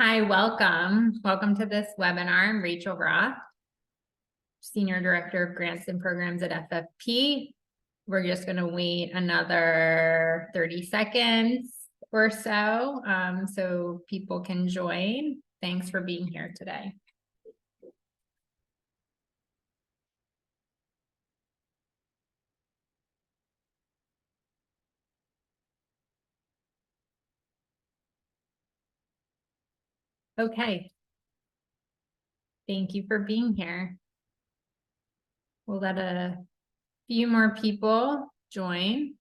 Hi, welcome. Welcome to this webinar. I'm Rachel Roth, Senior Director of Grants and Programs at FFP. We're just going to wait another 30 seconds or so, so people can join. Thanks for being here today. Okay. Thank you for being here. We'll let a few more people join.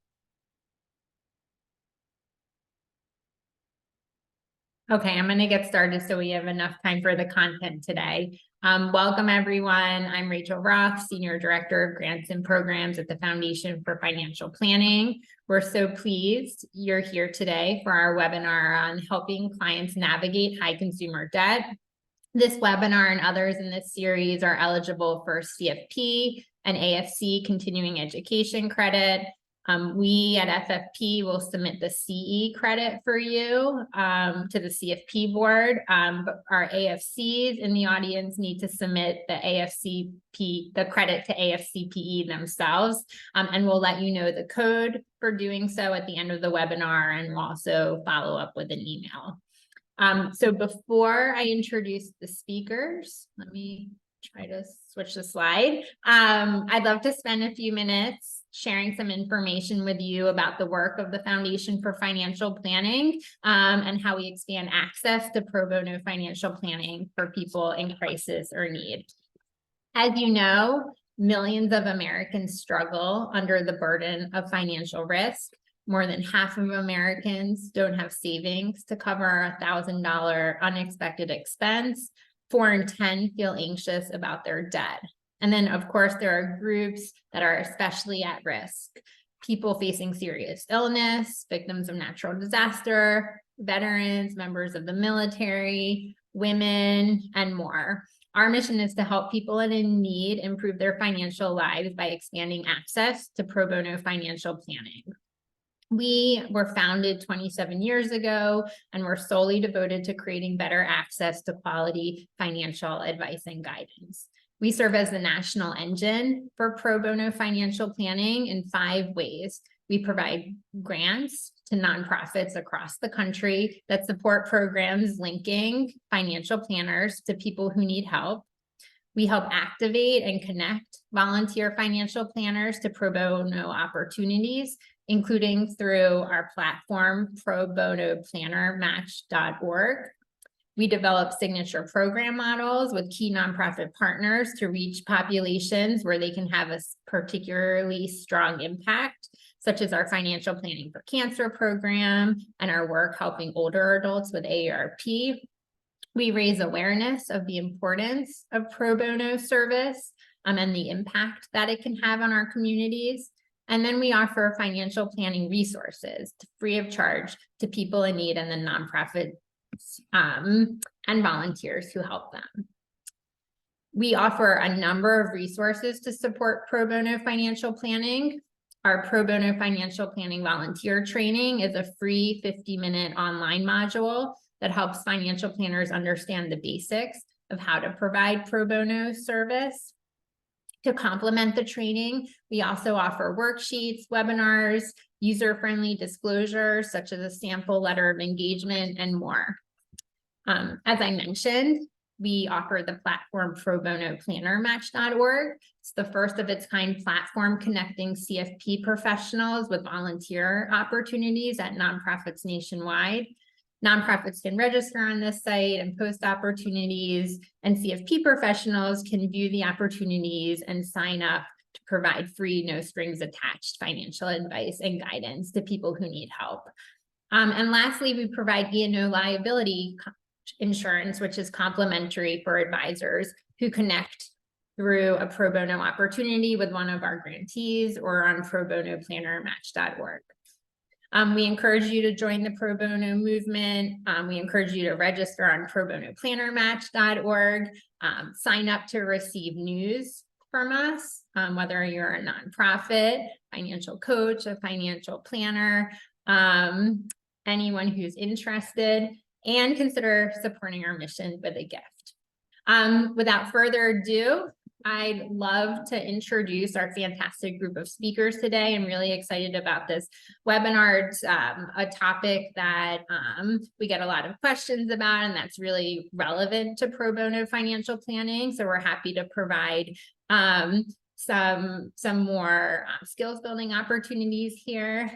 Okay, I'm going to get started so we have enough time for the content today. Welcome, everyone. I'm Rachel Roth, Senior Director of Grants and Programs at the Foundation for Financial Planning. We're so pleased you're here today for our webinar on helping clients navigate high consumer debt. This webinar and others in this series are eligible for CFP and AFC continuing education credit. We at FFP will submit the CE credit for you to the CFP board, but our AFCs in the audience need to submit the credit to AFCPE themselves, and we'll let you know the code for doing so at the end of the webinar, and we'll also follow up with an email. So before I introduce the speakers, let me try to switch the slide. I'd love to spend a few minutes sharing some information with you about the work of the Foundation for Financial Planning and how we expand access to pro bono financial planning for people in crisis or need. As you know, millions of Americans struggle under the burden of financial risk. More than half of Americans don't have savings to cover a $1,000 unexpected expense. 4 in 10 feel anxious about their debt. And then, of course, there are groups that are especially at risk. People facing serious illness, victims of natural disaster, veterans, members of the military, women, and more. Our mission is to help people in need improve their financial lives by expanding access to pro bono financial planning. We were founded 27 years ago, and we're solely devoted to creating better access to quality financial advice and guidance. We serve as the national engine for pro bono financial planning in 5 ways. We provide grants to nonprofits across the country that support programs linking financial planners to people who need help. We help activate and connect volunteer financial planners to pro bono opportunities, including through our platform, probonoplannermatch.org. We develop signature program models with key nonprofit partners to reach populations where they can have a particularly strong impact, such as our Financial Planning for Cancer program and our work helping older adults with AARP. We raise awareness of the importance of pro bono service and the impact that it can have on our communities. And then we offer financial planning resources free of charge to people in need and the nonprofits and volunteers who help them. We offer a number of resources to support pro bono financial planning. Our pro bono financial planning volunteer training is a free 50-minute online module that helps financial planners understand the basics of how to provide pro bono service. To complement the training, we also offer worksheets, webinars, user-friendly disclosures, such as a sample letter of engagement, and more. As I mentioned, we offer the platform probonoplannermatch.org. It's the first of its kind platform connecting CFP professionals with volunteer opportunities at nonprofits nationwide. Nonprofits can register on this site and post opportunities, and CFP professionals can view the opportunities and sign up to provide free, no strings attached financial advice and guidance to people who need help. And lastly, we provide E&O liability insurance, which is complimentary for advisors who connect through a pro bono opportunity with one of our grantees or on probonoplannermatch.org. We encourage you to join the pro bono movement. We encourage you to register on probonoplannermatch.org, sign up to receive news from us, whether you're a nonprofit, financial coach, a financial planner, anyone who's interested. and consider supporting our mission with a gift. Without further ado, I'd love to introduce our fantastic group of speakers today. I'm really excited about this webinar. It's a topic that we get a lot of questions about, and that's really relevant to pro bono financial planning. So we're happy to provide some more skills building opportunities here.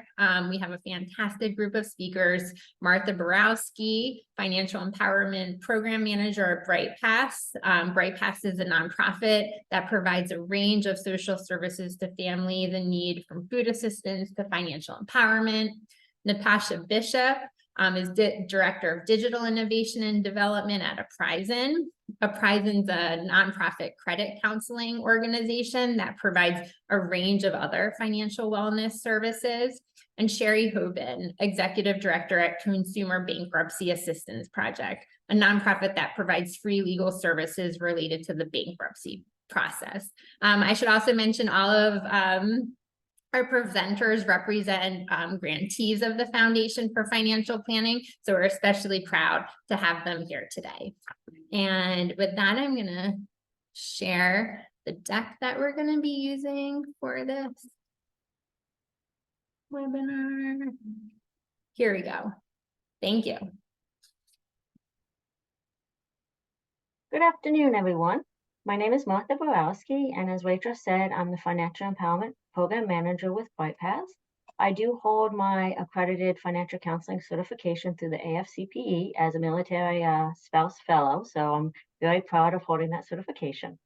We have a fantastic group of speakers. Martha Borowski, Financial Empowerment Program Manager at BrightPass. BrightPass is a nonprofit that provides a range of social services to families in need, from food assistance to financial empowerment. Natasha Bishop is Director of Digital Innovation and Development at Apprizin. Apprizin's a nonprofit credit counseling organization that provides a range of other financial wellness services. And Sherry Hoban, Executive Director at Consumer Bankruptcy Assistance Project, a nonprofit that provides free legal services related to the bankruptcy process. I should also mention all of our presenters represent grantees of the Foundation for Financial Planning, so we're especially proud to have them here today. And with that, I'm going to share the deck that we're going to be using for this webinar. Here we go. Thank you. Good afternoon, everyone. My name is Martha Borowski, and as Rachel said, I'm the Financial Empowerment Program Manager with BrightPass. I do hold my accredited financial counseling certification through the AFCPE as a military spouse fellow, so I'm very proud of holding that certification.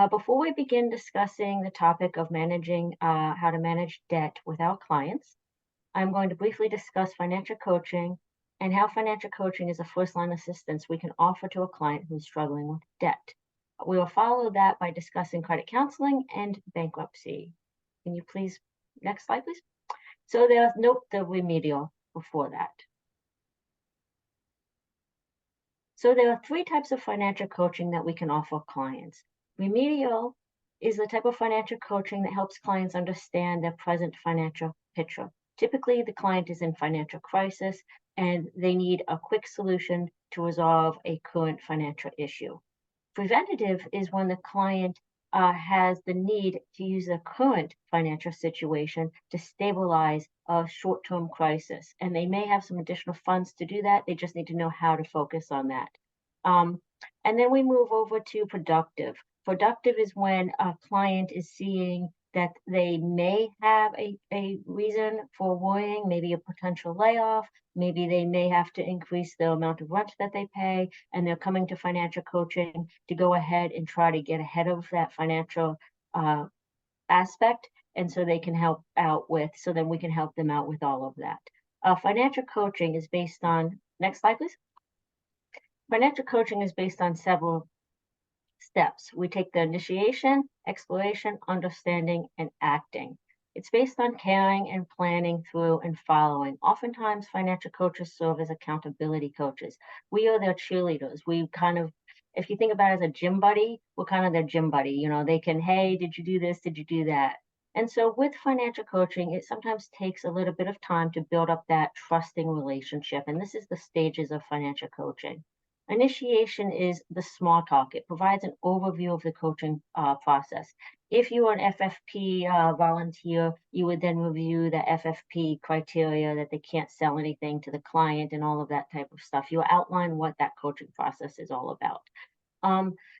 Before we begin discussing the topic of managing how to manage debt with our clients, I'm going to briefly discuss financial coaching and how financial coaching is a first-line assistance we can offer to a client who's struggling with debt. We will follow that by discussing credit counseling and bankruptcy. Can you please, next slide, please? So note the remedial before that. So there are three types of financial coaching that we can offer clients. Remedial is the type of financial coaching that helps clients understand their present financial picture. Typically, the client is in financial crisis and they need a quick solution to resolve a current financial issue. Preventative is when the client has the need to use the current financial situation to stabilize a short-term crisis. And they may have some additional funds to do that. They just need to know how to focus on that. And then we move over to productive. Productive is when a client is seeing that they may have a reason for worrying, maybe a potential layoff, maybe they may have to increase the amount of rent that they pay, and they're coming to financial coaching to go ahead and try to get ahead of that financial aspect, and so they can help out with, so then we can help them out with all of that. Financial coaching is based on, next slide please. Financial coaching is based on several steps. We take the initiation, exploration, understanding, and acting. It's based on caring and planning through and following. Oftentimes, financial coaches serve as accountability coaches. We are their cheerleaders. We kind of, if you think about it as a gym buddy, we're kind of their gym buddy. You know, they can, hey, did you do this? Did you do that? And so with financial coaching, it sometimes takes a little bit of time to build up that trusting relationship. And this is the stages of financial coaching. Initiation is the small talk. It provides an overview of the coaching process. If you are an FFP volunteer, you would then review the FFP criteria that they can't sell anything to the client and all of that type of stuff. You outline what that coaching process is all about.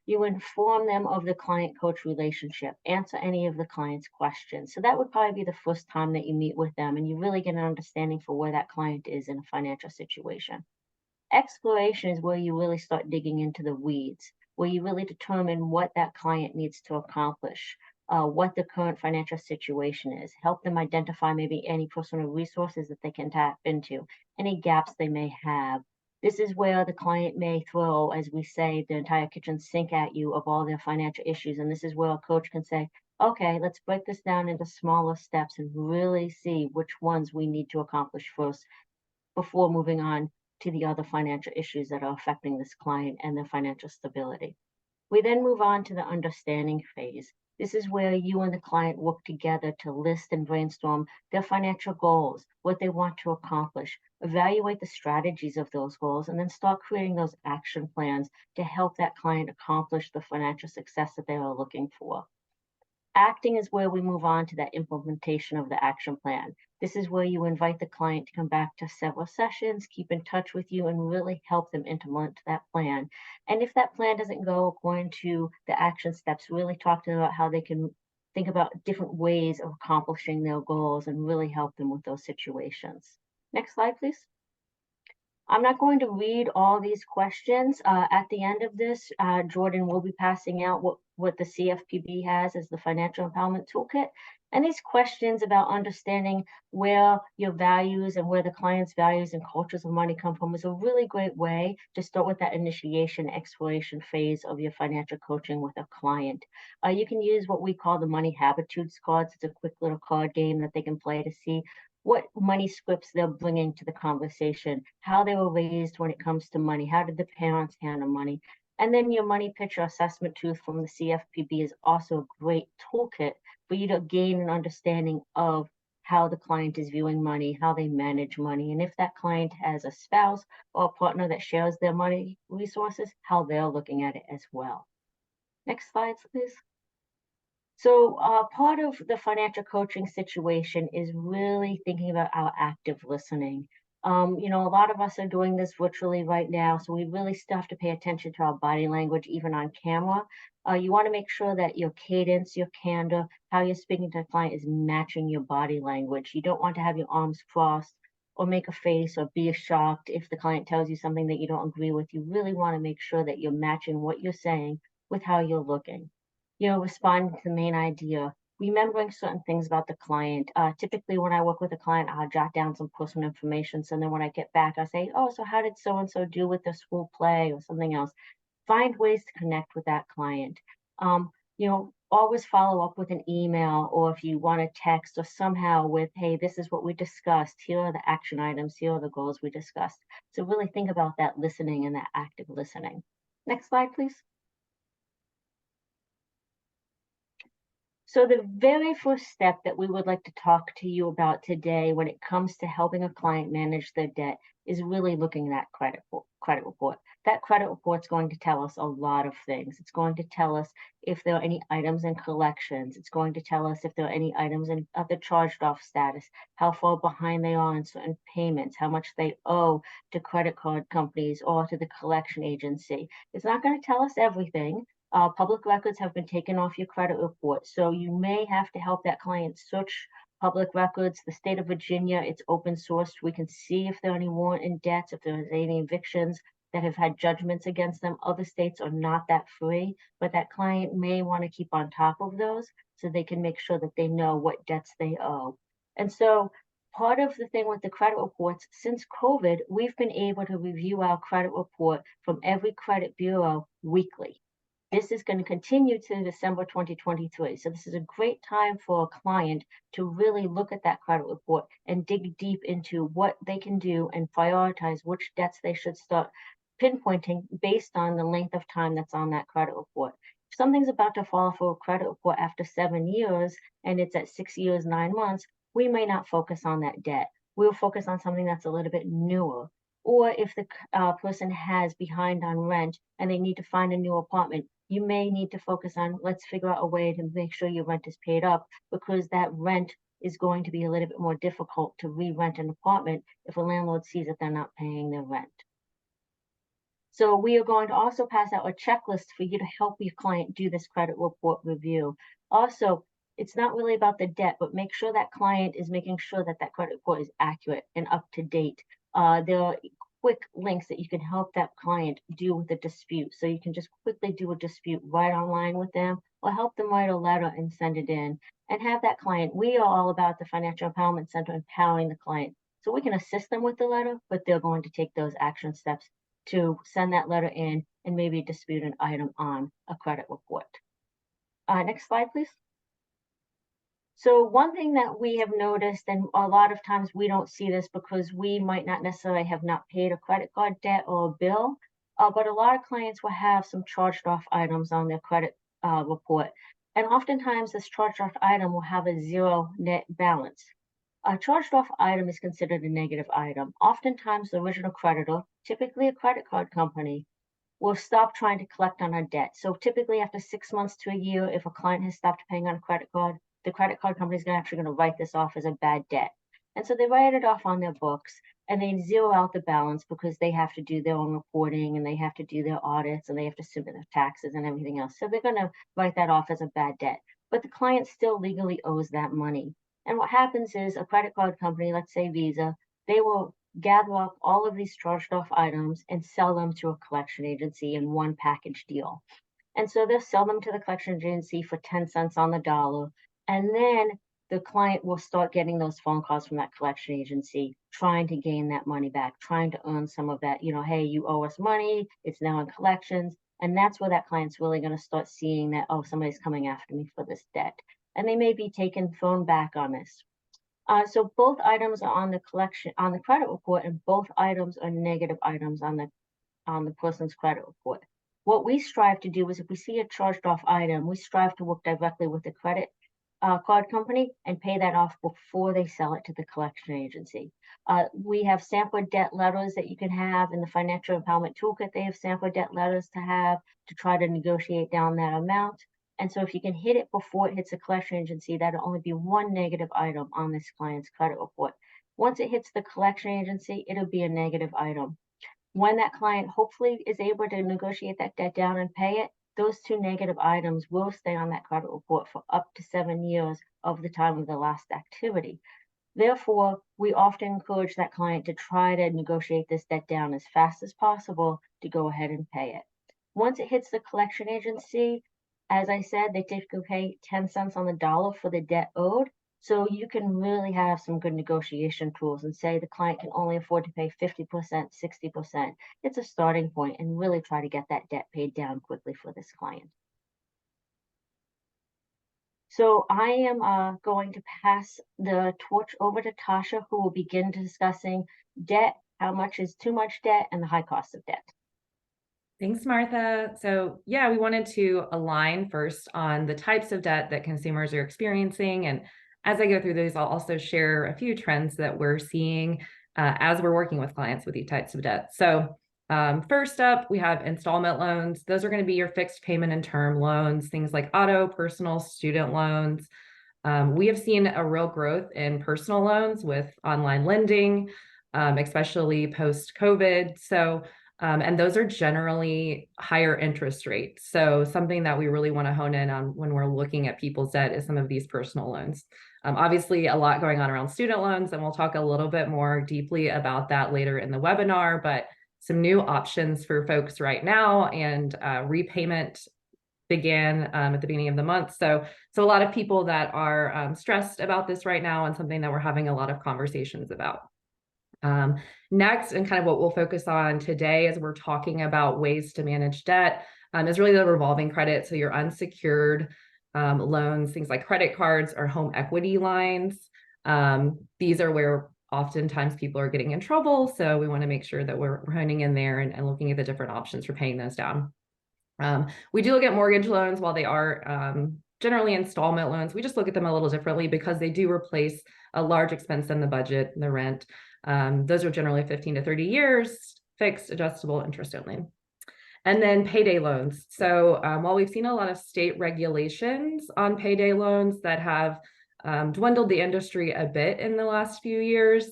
You inform them of the client-coach relationship, answer any of the client's questions. So that would probably be the first time that you meet with them and you really get an understanding for where that client is in a financial situation. Exploration is where you really start digging into the weeds, where you really determine what that client needs to accomplish, what the current financial situation is, help them identify maybe any personal resources that they can tap into, any gaps they may have. This is where the client may throw, as we say, the entire kitchen sink at you of all their financial issues. And this is where a coach can say, okay, let's break this down into smaller steps and really see which ones we need to accomplish first before moving on to the other financial issues that are affecting this client and their financial stability. We then move on to the understanding phase. This is where you and the client work together to list and brainstorm their financial goals, what they want to accomplish, evaluate the strategies of those goals, and then start creating those action plans to help that client accomplish the financial success that they are looking for. Acting is where we move on to that implementation of the action plan. This is where you invite the client to come back to several sessions, keep in touch with you, and really help them implement that plan. And if that plan doesn't go according to the action steps, really talk to them about how they can think about different ways of accomplishing their goals and really help them with those situations. Next slide, please. I'm not going to read all these questions. At the end of this, Jordan will be passing out what the CFPB has as the Financial Empowerment Toolkit. And these questions about understanding where your values and where the client's values and cultures of money come from is a really great way to start with that initiation, exploration phase of your financial coaching with a client. You can use what we call the money habitudes cards. It's a quick little card game that they can play to see what money scripts they're bringing to the conversation, how they were raised when it comes to money, how did the parents handle money. And then your money picture assessment tool from the CFPB is also a great toolkit for you to gain an understanding of how the client is viewing money, how they manage money, and if that client has a spouse or a partner that shares their money resources, how they're looking at it as well. Next slide, please. So part of the financial coaching situation is really thinking about our active listening. A lot of us are doing this virtually right now, so we really still have to pay attention to our body language, even on camera. You want to make sure that your cadence, your candor, how you're speaking to a client is matching your body language. You don't want to have your arms crossed or make a face or be shocked if the client tells you something that you don't agree with. You really want to make sure that you're matching what you're saying with how you're looking. Responding to the main idea, remembering certain things about the client. Typically, when I work with a client, I'll jot down some personal information. So then when I get back, I say, oh, so how did so-and-so do with their school play or something else? Find ways to connect with that client. Always follow up with an email, or if you want to text or somehow with, hey, this is what we discussed. Here are the action items. Here are the goals we discussed. So really think about that listening and that active listening. Next slide, please. So the very first step that we would like to talk to you about today when it comes to helping a client manage their debt is really looking at that credit report. That credit report is going to tell us a lot of things. It's going to tell us if there are any items in collections. It's going to tell us if there are any items in the charged off status, how far behind they are in certain payments, how much they owe to credit card companies or to the collection agency. It's not going to tell us everything. Public records have been taken off your credit report. So you may have to help that client search public records. The state of Virginia, it's open sourced. We can see if there are any warrant debts, if there's any evictions that have had judgments against them. Other states are not that free, but that client may want to keep on top of those so they can make sure that they know what debts they owe. And so part of the thing with the credit reports, since COVID, we've been able to review our credit report from every credit bureau weekly. This is going to continue to December 2023. So this is a great time for a client to really look at that credit report and dig deep into what they can do and prioritize which debts they should start pinpointing based on the length of time that's on that credit report. If something's about to fall for a credit report after 7 years and it's at 6 years, 9 months, we may not focus on that debt. We'll focus on something that's a little bit newer. Or if the person has behind on rent and they need to find a new apartment, you may need to focus on, let's figure out a way to make sure your rent is paid up, because that rent is going to be a little bit more difficult to re-rent an apartment if a landlord sees that they're not paying their rent. So we are going to also pass out a checklist for you to help your client do this credit report review. Also, it's not really about the debt, but make sure that client is making sure that that credit report is accurate and up to date. There are quick links that you can help that client do with a dispute. So you can just quickly do a dispute right online with them, or help them write a letter and send it in and have that client. We are all about the Financial Empowerment Center empowering the client. So we can assist them with the letter, but they're going to take those action steps to send that letter in and maybe dispute an item on a credit report. Next slide, please. So one thing that we have noticed, and a lot of times we don't see this because we might not necessarily have not paid a credit card debt or a bill, but a lot of clients will have some charged off items on their credit report. And oftentimes this charged off item will have a zero net balance. A charged off item is considered a negative item. Oftentimes the original creditor, typically a credit card company, will stop trying to collect on our debt. So typically after 6 months to a year, if a client has stopped paying on a credit card, the credit card company is actually going to write this off as a bad debt. And so they write it off on their books and they zero out the balance because they have to do their own reporting and they have to do their audits and they have to submit their taxes and everything else. So they're going to write that off as a bad debt. But the client still legally owes that money. And what happens is a credit card company, let's say Visa, they will gather up all of these charged off items and sell them to a collection agency in one package deal. And so they'll sell them to the collection agency for 10 cents on the dollar. And then the client will start getting those phone calls from that collection agency, trying to gain that money back, trying to earn some of that, hey, you owe us money, it's now in collections. And that's where that client's really going to start seeing that, oh, somebody's coming after me for this debt. And they may be taken phone back on this. So both items are on the credit report, and both items are negative items on the person's credit report. What we strive to do is if we see a charged off item, we strive to work directly with the credit card company and pay that off before they sell it to the collection agency. We have sample debt letters that you can have in the Financial Empowerment Toolkit. They have sample debt letters to have to try to negotiate down that amount. And so if you can hit it before it hits a collection agency, that'll only be one negative item on this client's credit report. Once it hits the collection agency, it'll be a negative item. When that client hopefully is able to negotiate that debt down and pay it, those two negative items will stay on that credit report for up to 7 years of the time of the last activity. Therefore, we often encourage that client to try to negotiate this debt down as fast as possible to go ahead and pay it. Once it hits the collection agency, as I said, they typically pay 10 cents on the dollar for the debt owed. So you can really have some good negotiation tools and say the client can only afford to pay 50%, 60%. It's a starting point and really try to get that debt paid down quickly for this client. So I am going to pass the torch over to Tasha, who will begin discussing debt, how much is too much debt, and the high cost of debt. Thanks, Martha. So yeah, we wanted to align first on the types of debt that consumers are experiencing. And as I go through these, I'll also share a few trends that we're seeing as we're working with clients with these types of debt. So first up, we have installment loans. Those are going to be your fixed payment and term loans, things like auto, personal, student loans. We have seen a real growth in personal loans with online lending, especially post-COVID. So and those are generally higher interest rates. So something that we really want to hone in on when we're looking at people's debt is some of these personal loans. Obviously, a lot going on around student loans, and we'll talk a little bit more deeply about that later in the webinar, but some new options for folks right now, and repayment began at the beginning of the month. So a lot of people that are stressed about this right now, and something that we're having a lot of conversations about. Next, and kind of what we'll focus on today as we're talking about ways to manage debt, is really the revolving credit. So your unsecured loans, things like credit cards or home equity lines. These are where oftentimes people are getting in trouble. So we want to make sure that we're honing in there and looking at the different options for paying those down. We do look at mortgage loans. While they are generally installment loans, we just look at them a little differently because they do replace a large expense in the budget, the rent. Those are generally 15 to 30 years, fixed, adjustable, interest only. And then payday loans. So while we've seen a lot of state regulations on payday loans that have dwindled the industry a bit in the last few years,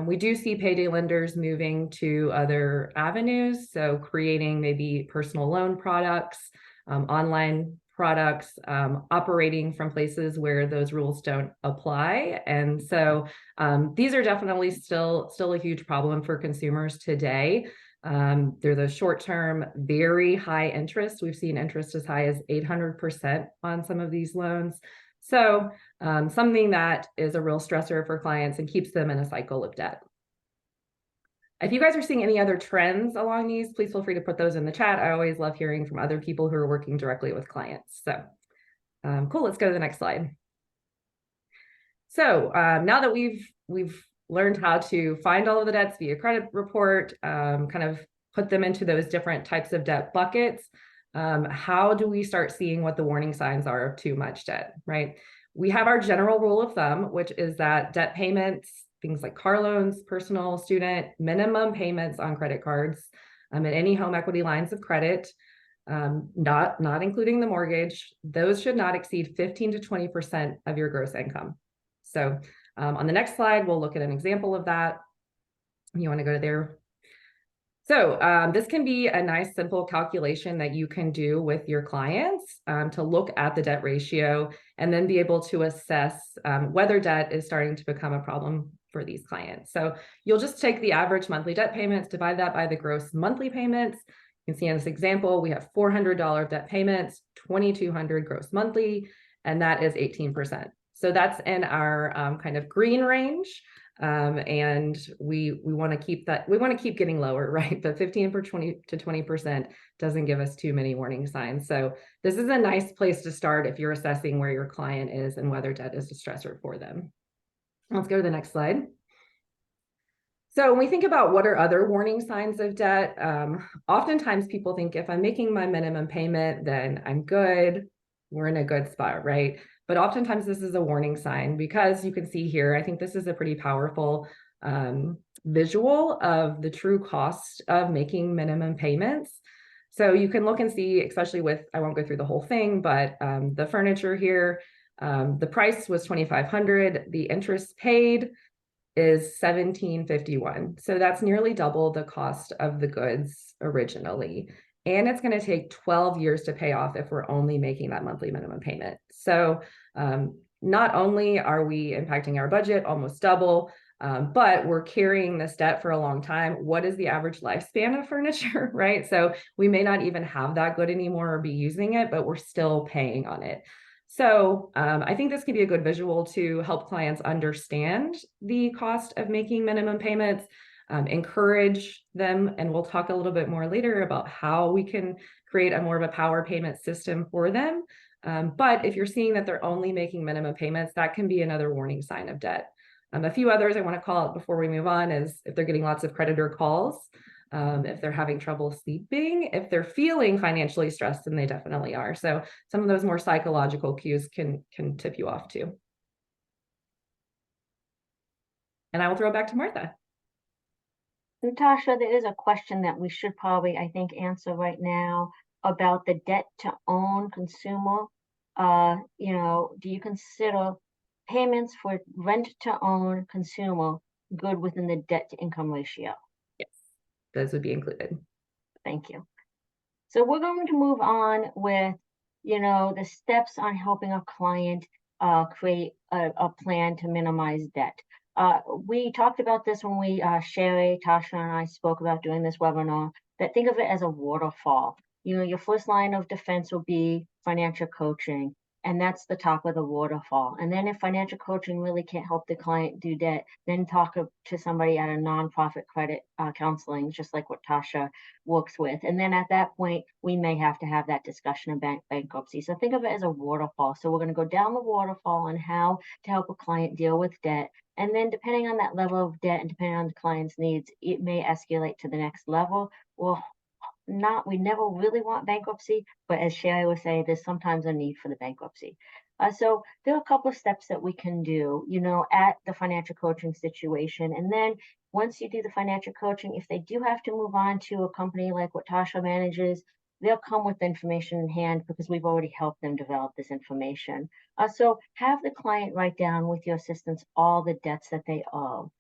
we do see payday lenders moving to other avenues. So creating maybe personal loan products, online products, operating from places where those rules don't apply. And so these are definitely still a huge problem for consumers today. They're the short-term, very high interest. We've seen interest as high as 800% on some of these loans. So something that is a real stressor for clients and keeps them in a cycle of debt. If you guys are seeing any other trends along these, please feel free to put those in the chat. I always love hearing from other people who are working directly with clients. So cool, let's go to the next slide. So now that we've learned how to find all of the debts via credit report, kind of put them into those different types of debt buckets, how do we start seeing what the warning signs are of too much debt, right? We have our general rule of thumb, which is that debt payments, things like car loans, personal, student, minimum payments on credit cards, and any home equity lines of credit, not including the mortgage, those should not exceed 15 to 20% of your gross income. So on the next slide, we'll look at an example of that. You want to go to there. So this can be a nice, simple calculation that you can do with your clients to look at the debt ratio and then be able to assess whether debt is starting to become a problem for these clients. So you'll just take the average monthly debt payments, divide that by the gross monthly payments. You can see in this example, we have $400 debt payments, $2,200 gross monthly, and that is 18%. So that's in our kind of green range. And we want to keep that, we want to keep getting lower, right? But 15 to 20% doesn't give us too many warning signs. So this is a nice place to start if you're assessing where your client is and whether debt is a stressor for them. Let's go to the next slide. So when we think about what are other warning signs of debt, oftentimes people think if I'm making my minimum payment, then I'm good. We're in a good spot, right? But oftentimes this is a warning sign because you can see here, I think this is a pretty powerful visual of the true cost of making minimum payments. So you can look and see, especially with, I won't go through the whole thing, but the furniture here, the price was $2,500. The interest paid is $1,751. So that's nearly double the cost of the goods originally. And it's going to take 12 years to pay off if we're only making that monthly minimum payment. So not only are we impacting our budget almost double, but we're carrying this debt for a long time. What is the average lifespan of furniture, right? So we may not even have that good anymore or be using it, but we're still paying on it. So I think this can be a good visual to help clients understand the cost of making minimum payments, encourage them, and we'll talk a little bit more later about how we can create a more of a power payment system for them. But if you're seeing that they're only making minimum payments, that can be another warning sign of debt. A few others I want to call out before we move on is if they're getting lots of creditor calls, if they're having trouble sleeping, if they're feeling financially stressed, and they definitely are. So some of those more psychological cues can tip you off too. And I will throw it back to Martha. Natasha, there is a question that we should probably, I think, answer right now about the debt to own consumer. Do you consider payments for rent to own consumer good within the debt to income ratio? Yes, those would be included. Thank you. So we're going to move on with, the steps on helping a client create a plan to minimize debt. We talked about this when Sherry, Tasha, and I spoke about doing this webinar, that think of it as a waterfall. Your first line of defense will be financial coaching, and that's the top of the waterfall. And then if financial coaching really can't help the client do debt, then talk to somebody at a nonprofit credit counseling, just like what Tasha works with. And then at that point, we may have to have that discussion of bankruptcy. So think of it as a waterfall. So we're going to go down the waterfall on how to help a client deal with debt. And then depending on that level of debt and depending on the client's needs, it may escalate to the next level. Or not, we never really want bankruptcy, but as Sherry was saying, there's sometimes a need for the bankruptcy. So there are a couple of steps that we can do, at the financial coaching situation. And then once you do the financial coaching, if they do have to move on to a company like what Tasha manages, they'll come with the information in hand because we've already helped them develop this information. So have the client write down with your assistance all the debts that they owe.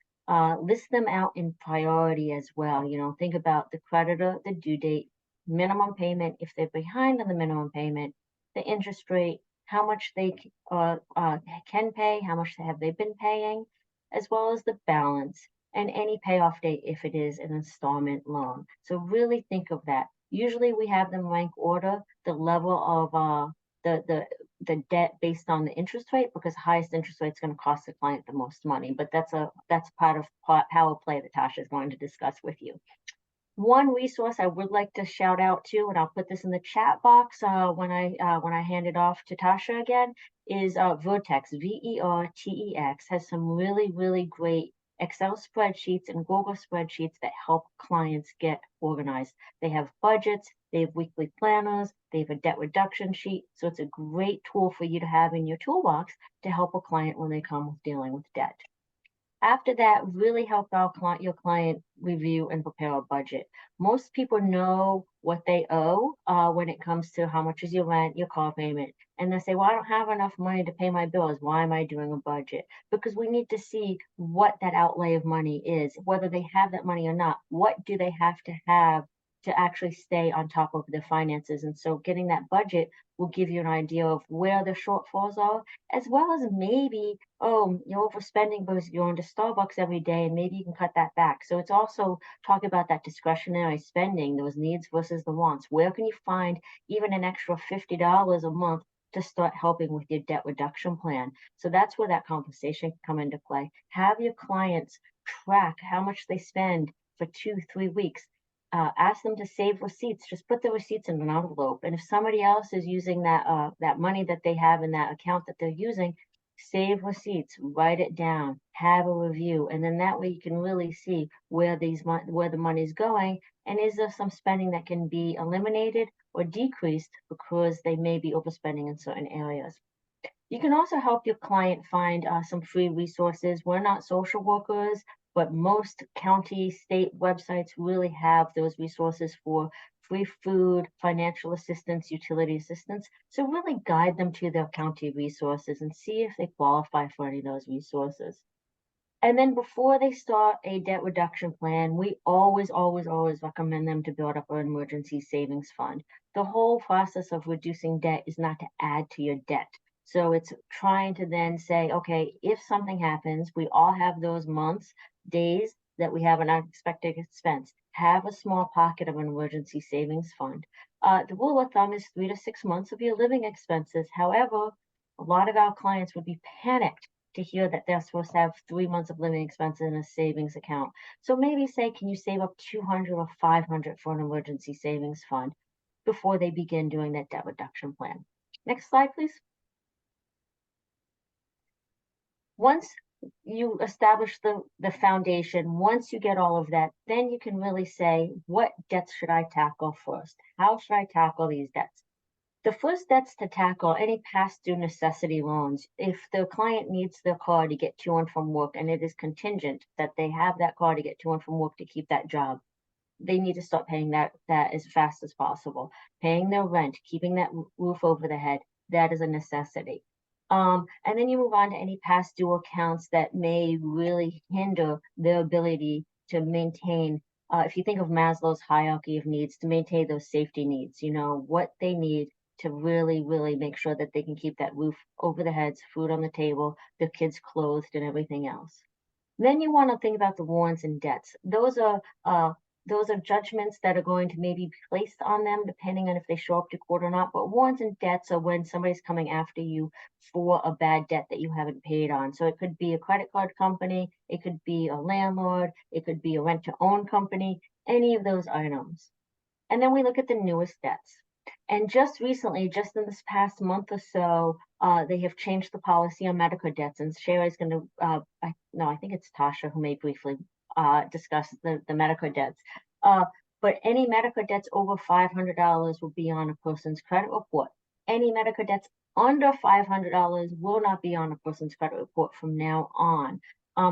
List them out in priority as well. Think about the creditor, the due date, minimum payment, if they're behind on the minimum payment, the interest rate, how much they can pay, how much have they been paying, as well as the balance and any payoff date if it is an installment loan. So really think of that. Usually we have them rank order the level of the debt based on the interest rate, because highest interest rate is going to cost the client the most money. But that's part of power play that Tasha is going to discuss with you. One resource I would like to shout out to, and I'll put this in the chat box when I hand it off to Tasha again, is Vertex, VERTEX, has some really, really great Excel spreadsheets and Google spreadsheets that help clients get organized. They have budgets, They have weekly planners, they have a debt reduction sheet. So it's a great tool for you to have in your toolbox to help a client when they come with dealing with debt. After that, really help your client review and prepare a budget. Most people know what they owe when it comes to how much is your rent, your car payment. And they say, well, I don't have enough money to pay my bills. Why am I doing a budget? Because we need to see what that outlay of money is, whether they have that money or not. What do they have to actually stay on top of their finances? And so getting that budget will give you an idea of where the shortfalls are, as well as maybe, oh, you're overspending because you're going to Starbucks every day and maybe you can cut that back. So it's also talking about that discretionary spending, those needs versus the wants. Where can you find even an extra $50 a month to start helping with your debt reduction plan? So that's where that conversation can come into play. Have your clients track how much they spend for 2-3 weeks. Ask them to save receipts. Just put the receipts in an envelope. And if somebody else is using that money that they have in that account that they're using, save receipts, write it down, have a review, and then that way you can really see where the money is going, and is there some spending that can be eliminated or decreased because they may be overspending in certain areas. You can also help your client find some free resources. We're not social workers, but most county, state websites really have those resources for free food, financial assistance, utility assistance. So really guide them to their county resources and see if they qualify for any of those resources. And then before they start a debt reduction plan, we always recommend them to build up an emergency savings fund. The whole process of reducing debt is not to add to your debt. So it's trying to then say, okay, if something happens, we all have those months, days that we have an unexpected expense. Have a small pocket of an emergency savings fund. The rule of thumb is 3 to 6 months of your living expenses. However, a lot of our clients would be panicked to hear that they're supposed to have 3 months of living expenses in a savings account. So maybe say, can you save up 200 or 500 for an emergency savings fund before they begin doing that debt reduction plan? Next slide, please. Once you establish the foundation, once you get all of that, then you can really say, what debts should I tackle first? How should I tackle these debts? The first debts to tackle any past due necessity loans. If the client needs their car to get to and from work, and it is contingent that they have that car to get to and from work to keep that job, they need to start paying that as fast as possible. Paying their rent, keeping that roof over the head, that is a necessity. And then you move on to any past due accounts that may really hinder their ability to maintain, if you think of Maslow's hierarchy of needs, to maintain those safety needs, what they need to really, really make sure that they can keep that roof over their heads, food on the table, their kids clothed, and everything else. Then you want to think about the warrants and debts. Those are judgments that are going to maybe be placed on them depending on if they show up to court or not. But warrants and debts are when somebody's coming after you for a bad debt that you haven't paid on. So it could be a credit card company, it could be a landlord, it could be a rent-to-own company, any of those items. And then we look at the newest debts. And just recently, just in this past month or so, they have changed the policy on medical debts. And Sherry's going to, I think it's Tasha who may briefly discuss the medical debts. But any medical debts over $500 will be on a person's credit report. Any medical debts under $500 will not be on a person's credit report from now on.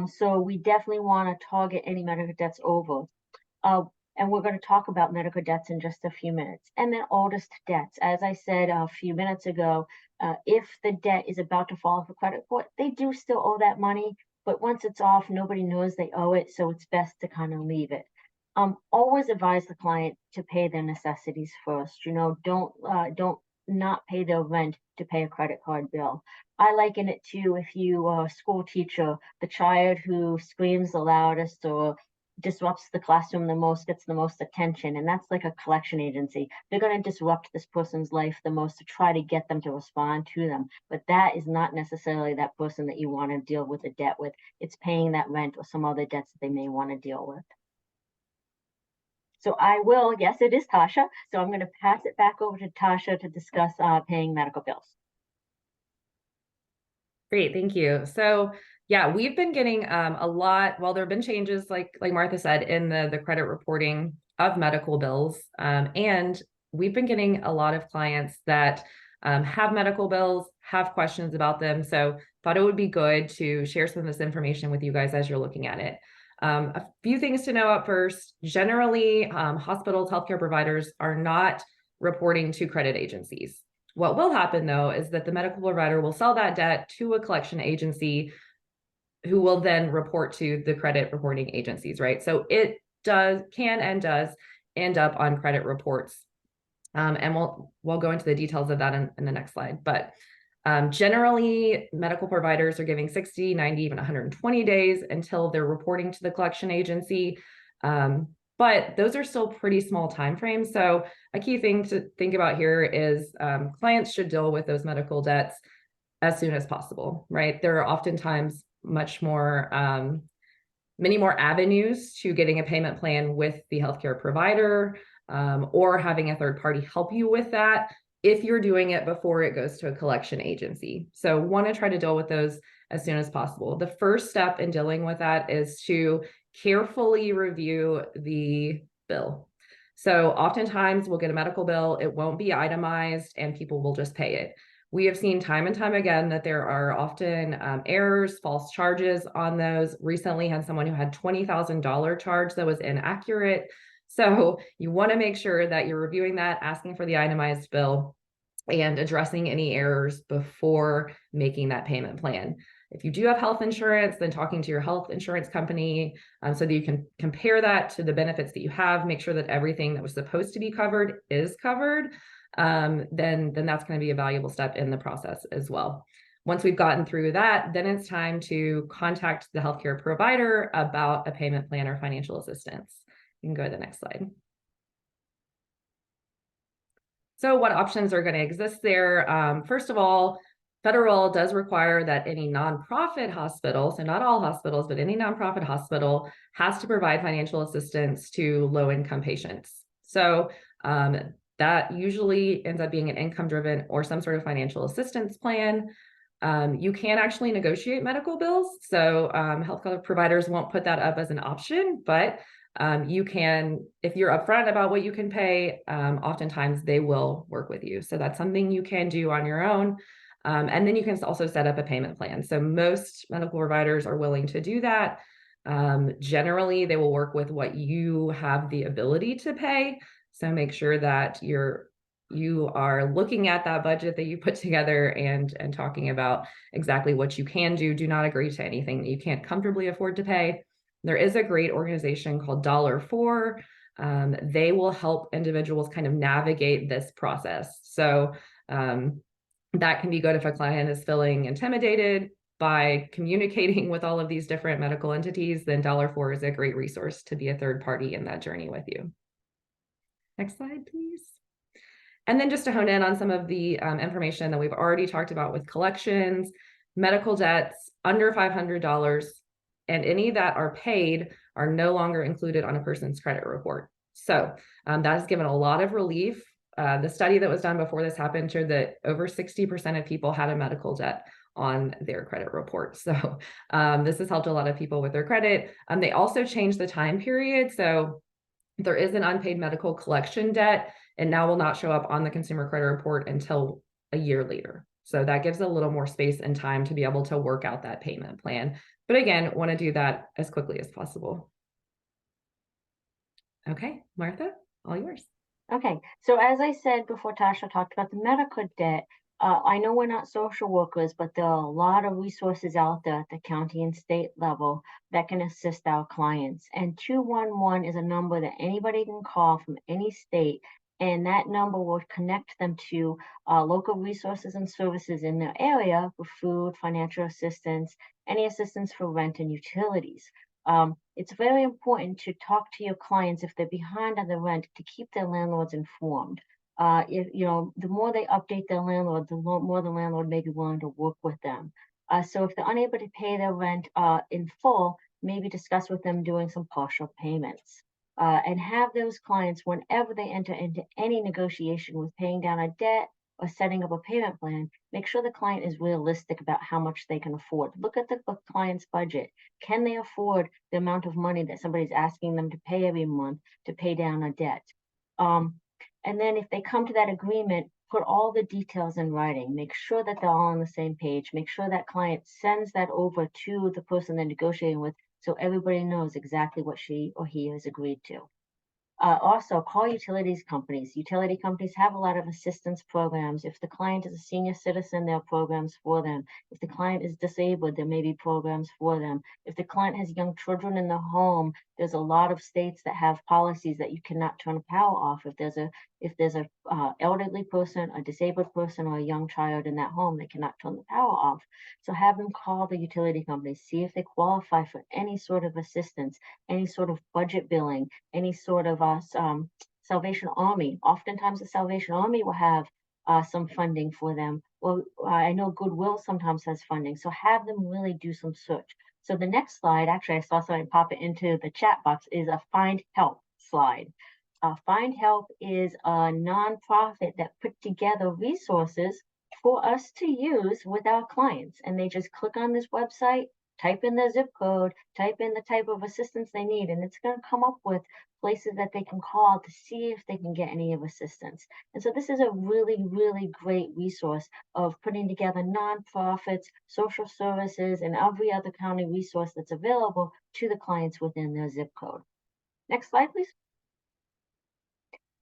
So we definitely want to target any medical debts over. And we're going to talk about medical debts in just a few minutes. And then oldest debts. As I said a few minutes ago, if the debt is about to fall off a credit report, they do still owe that money. But once it's off, nobody knows they owe it. So it's best to kind of leave it. Always advise the client to pay their necessities first. Don't not pay their rent to pay a credit card bill. I liken it to if you are a school teacher, the child who screams the loudest or disrupts the classroom the most gets the most attention, and that's like a collection agency. They're going to disrupt this person's life the most to try to get them to respond to them, but that is not necessarily that person that you want to deal with a debt with. It's paying that rent or some other debts that they may want to deal with. So yes, it is Tasha, so I'm going to pass it back over to Tasha to discuss paying medical bills. Great, thank you. So yeah, we've been getting a lot, well, there have been changes, like Martha said, in the credit reporting of medical bills. And we've been getting a lot of clients that have medical bills, have questions about them. So thought it would be good to share some of this information with you guys as you're looking at it. A few things to know up first. Generally, hospitals, healthcare providers are not reporting to credit agencies. What will happen, though, is that the medical provider will sell that debt to a collection agency who will then report to the credit reporting agencies, right? So it can and does end up on credit reports. And we'll go into the details of that in the next slide. But generally, medical providers are giving 60, 90, even 120 days until they're reporting to the collection agency. But those are still pretty small timeframes. So a key thing to think about here is clients should deal with those medical debts as soon as possible, right? There are oftentimes many more avenues to getting a payment plan with the healthcare provider, or having a third party help you with that if you're doing it before it goes to a collection agency. So want to try to deal with those as soon as possible. The first step in dealing with that is to carefully review the bill. So oftentimes we'll get a medical bill, it won't be itemized, and people will just pay it. We have seen time and time again that there are often errors, false charges on those. Recently had someone who had $20,000 charge that was inaccurate. So you want to make sure that you're reviewing that, asking for the itemized bill, and addressing any errors before making that payment plan. If you do have health insurance, then talking to your health insurance company so that you can compare that to the benefits that you have, make sure that everything that was supposed to be covered is covered, then that's going to be a valuable step in the process as well. Once we've gotten through that, then it's time to contact the healthcare provider about a payment plan or financial assistance. You can go to the next slide. So what options are going to exist there? First of all, federal does require that any nonprofit hospital, so not all hospitals, but any nonprofit hospital has to provide financial assistance to low-income patients. So that usually ends up being an income-driven or some sort of financial assistance plan. You can actually negotiate medical bills. So healthcare providers won't put that up as an option, but you can, if you're upfront about what you can pay, oftentimes they will work with you. So that's something you can do on your own. And then you can also set up a payment plan. So most medical providers are willing to do that. Generally, they will work with what you have the ability to pay. So make sure that you are looking at that budget that you put together and talking about exactly what you can do. Do not agree to anything that you can't comfortably afford to pay. There is a great organization called $4. They will help individuals kind of navigate this process. So that can be good if a client is feeling intimidated by communicating with all of these different medical entities, then $4 is a great resource to be a third party in that journey with you. Next slide, please. And then just to hone in on some of the information that we've already talked about with collections, medical debts under $500 and any that are paid are no longer included on a person's credit report. So that has given a lot of relief. The study that was done before this happened showed that over 60% of people had a medical debt on their credit report. So this has helped a lot of people with their credit. They also changed the time period. So there is an unpaid medical collection debt, and now will not show up on the consumer credit report until a year later. So that gives a little more space and time to be able to work out that payment plan. But again, want to do that as quickly as possible. Okay, Martha, all yours. Okay, so as I said before, Tasha talked about the medical debt. I know we're not social workers, but there are a lot of resources out there at the county and state level that can assist our clients. And 211 is a number that anybody can call from any state, and that number will connect them to local resources and services in their area for food, financial assistance, any assistance for rent and utilities. It's very important to talk to your clients if they're behind on the rent to keep their landlords informed. If the more they update their landlord, the more the landlord may be willing to work with them. So if they're unable to pay their rent in full, maybe discuss with them doing some partial payments. And have those clients, whenever they enter into any negotiation with paying down a debt or setting up a payment plan, make sure the client is realistic about how much they can afford. Look at the client's budget. Can they afford the amount of money that somebody's asking them to pay every month to pay down a debt? And then if they come to that agreement, put all the details in writing, make sure that they're all on the same page, make sure that client sends that over to the person they're negotiating with so everybody knows exactly what she or he has agreed to. Also, call utilities companies. Utility companies have a lot of assistance programs. If the client is a senior citizen, there are programs for them. If the client is disabled, there may be programs for them. If the client has young children in the home, there's a lot of states that have policies that you cannot turn the power off. If there's a elderly person, a disabled person, or a young child in that home, they cannot turn the power off. So have them call the utility companies, see if they qualify for any sort of assistance, any sort of budget billing, any sort of Salvation Army. Oftentimes the Salvation Army will have some funding for them. Well, I know Goodwill sometimes has funding. So have them really do some search. So the next slide, actually, I saw somebody pop it into the chat box, is a Find Help slide. Find Help is a nonprofit that put together resources for us to use with our clients. And they just click on this website, type in their zip code, type in the type of assistance they need, and it's going to come up with places that they can call to see if they can get any of assistance. And so this is a really, really great resource of putting together nonprofits, social services, and every other county resource that's available to the clients within their zip code. Next slide, please.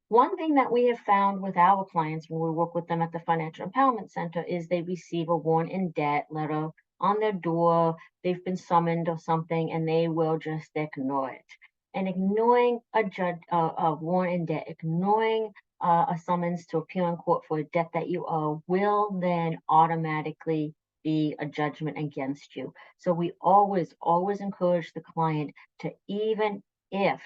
One thing that we have found with our clients when we work with them at the Financial Empowerment Center is they receive a warn in debt letter on their door. They've been summoned or something, and they will just ignore it. And ignoring a warn in debt, ignoring a summons to appear in court for a debt that you owe will then automatically be a judgment against you. So we always encourage the client to, even if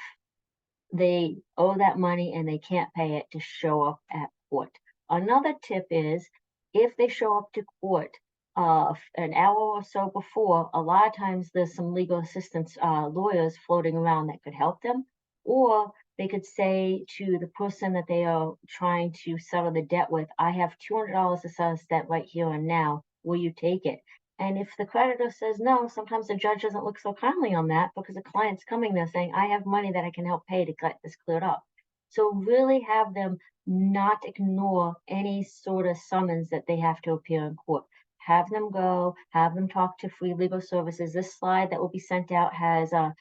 they owe that money and they can't pay it, to show up at court. Another tip is, if they show up to court an hour or so before, a lot of times there's some legal assistance lawyers floating around that could help them, or they could say to the person that they are trying to settle the debt with, I have $200 to settle this debt right here and now, will you take it? And if the creditor says no, sometimes the judge doesn't look so kindly on that, because the client's coming there saying, I have money that I can help pay to get this cleared up. So really have them not ignore any sort of summons that they have to appear in court. Have them go, have them talk to free legal services. This slide that will be sent out has a